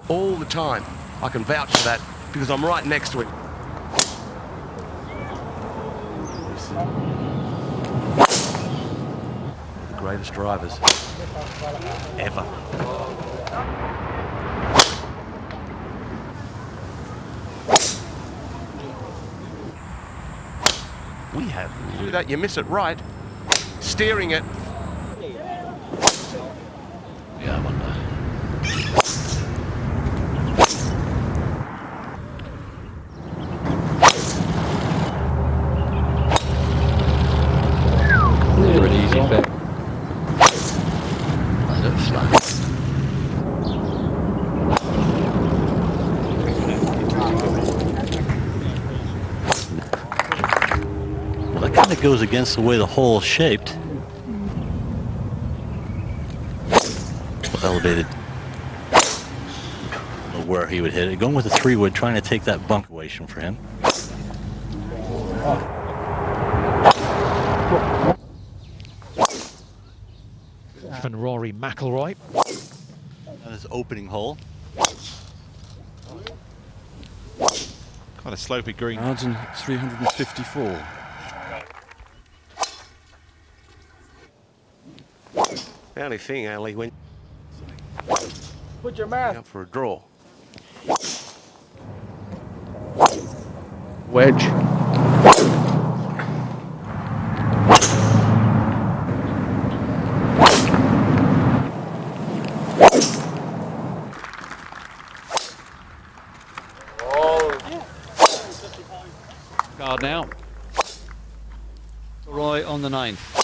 all the time. I can vouch for that because I'm right next to him. The greatest drivers ever. We have. Do that, you miss it right. Steering it. Yeah, I wonder. Pretty easy fit. I don't flat. Well, that kind of goes against the way the hole is shaped. Elevated. Where he would hit it. Going with a 3-wood, trying to take that bunk away for him. And Rory McIlroy. On his opening hole. Kind of slopey green. 354. The only thing, Ali, when put your mouth up for a draw. wedge. Guard now. Roy on the 9th.